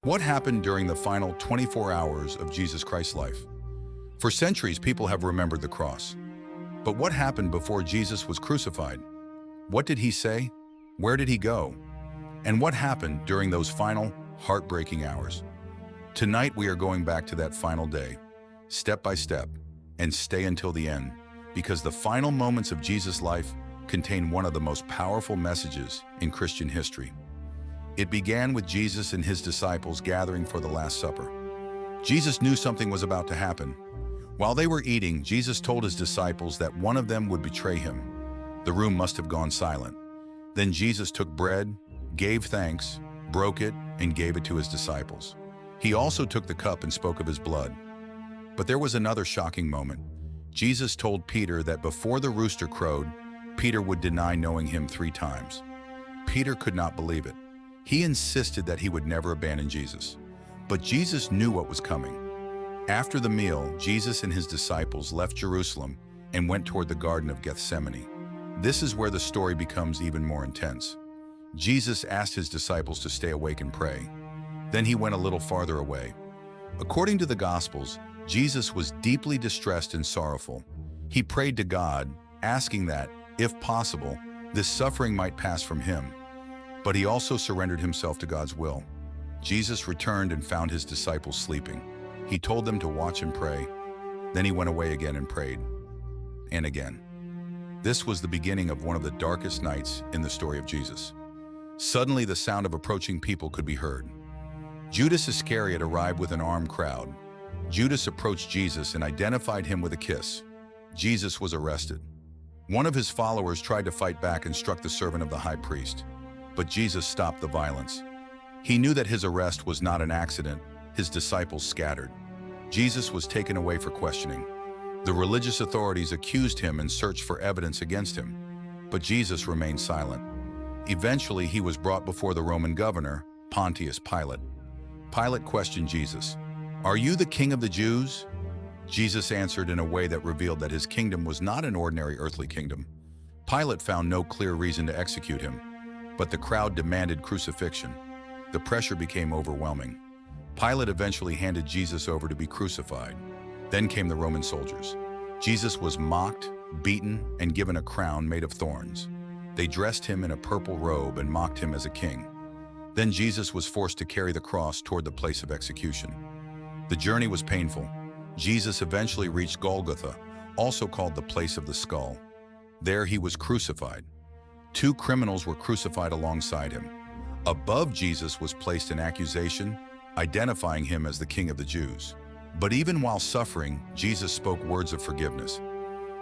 What happened during the final 24 hours of Jesus Christ's life? For centuries, people have remembered the cross. But what happened before Jesus was crucified? What did he say? Where did he go? And what happened during those final, heartbreaking hours? Tonight, we are going back to that final day, step by step, and stay until the end, because the final moments of Jesus' life contain one of the most powerful messages in Christian history. It began with Jesus and his disciples gathering for the Last Supper. Jesus knew something was about to happen. While they were eating, Jesus told his disciples that one of them would betray him. The room must have gone silent. Then Jesus took bread, gave thanks, broke it, and gave it to his disciples. He also took the cup and spoke of his blood. But there was another shocking moment. Jesus told Peter that before the rooster crowed, Peter would deny knowing him 3 times. Peter could not believe it. He insisted that he would never abandon Jesus. But Jesus knew what was coming. After the meal, Jesus and his disciples left Jerusalem and went toward the Garden of Gethsemane. This is where the story becomes even more intense. Jesus asked his disciples to stay awake and pray. Then he went a little farther away. According to the Gospels, Jesus was deeply distressed and sorrowful. He prayed to God, asking that, if possible, this suffering might pass from him. But he also surrendered himself to God's will. Jesus returned and found his disciples sleeping. He told them to watch and pray. Then he went away again and prayed. And again. This was the beginning of one of the darkest nights in the story of Jesus. Suddenly, the sound of approaching people could be heard. Judas Iscariot arrived with an armed crowd. Judas approached Jesus and identified him with a kiss. Jesus was arrested. One of his followers tried to fight back and struck the servant of the high priest. But Jesus stopped the violence. He knew that his arrest was not an accident. His disciples scattered. Jesus was taken away for questioning. The religious authorities accused him and searched for evidence against him. But Jesus remained silent. Eventually, he was brought before the Roman governor, Pontius Pilate. Pilate questioned Jesus, "Are you the king of the Jews?" Jesus answered in a way that revealed that his kingdom was not an ordinary earthly kingdom. Pilate found no clear reason to execute him, but the crowd demanded crucifixion. The pressure became overwhelming. Pilate eventually handed Jesus over to be crucified. Then came the Roman soldiers. Jesus was mocked, beaten, and given a crown made of thorns. They dressed him in a purple robe and mocked him as a king. Then Jesus was forced to carry the cross toward the place of execution. The journey was painful. Jesus eventually reached Golgotha, also called the place of the skull. There he was crucified. 2 criminals were crucified alongside him. Above Jesus was placed an accusation, identifying him as the King of the Jews. But even while suffering, Jesus spoke words of forgiveness.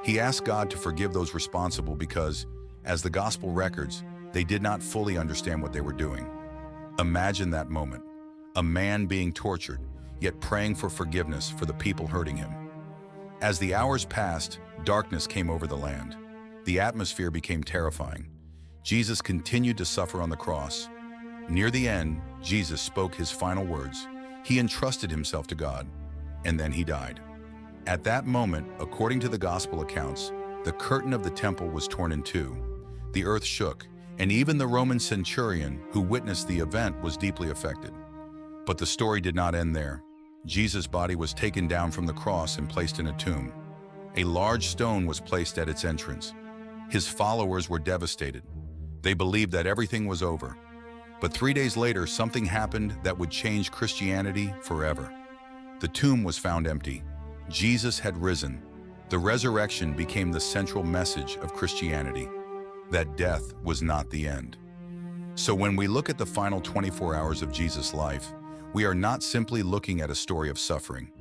He asked God to forgive those responsible because, as the Gospel records, they did not fully understand what they were doing. Imagine that moment. A man being tortured, yet praying for forgiveness for the people hurting him. As the hours passed, darkness came over the land. The atmosphere became terrifying. Jesus continued to suffer on the cross. Near the end, Jesus spoke his final words. He entrusted himself to God, and then he died. At that moment, according to the Gospel accounts, the curtain of the temple was torn in 2. The earth shook, and even the Roman centurion who witnessed the event was deeply affected. But the story did not end there. Jesus' body was taken down from the cross and placed in a tomb. A large stone was placed at its entrance. His followers were devastated. They believed that everything was over. But 3 days later, something happened that would change Christianity forever. The tomb was found empty. Jesus had risen. The resurrection became the central message of Christianity, that death was not the end. So when we look at the final 24 hours of Jesus' life, we are not simply looking at a story of suffering.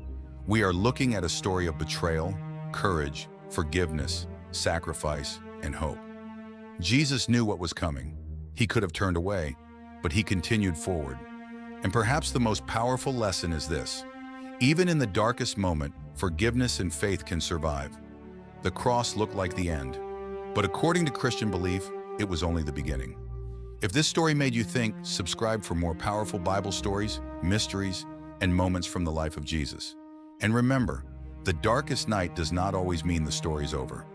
We are looking at a story of betrayal, courage, forgiveness, sacrifice, and hope. Jesus knew what was coming. He could have turned away, but he continued forward. And perhaps the most powerful lesson is this: even in the darkest moment, forgiveness and faith can survive. The cross looked like the end, but according to Christian belief, it was only the beginning. If this story made you think, subscribe for more powerful Bible stories, mysteries, and moments from the life of Jesus. And remember, the darkest night does not always mean the story's over.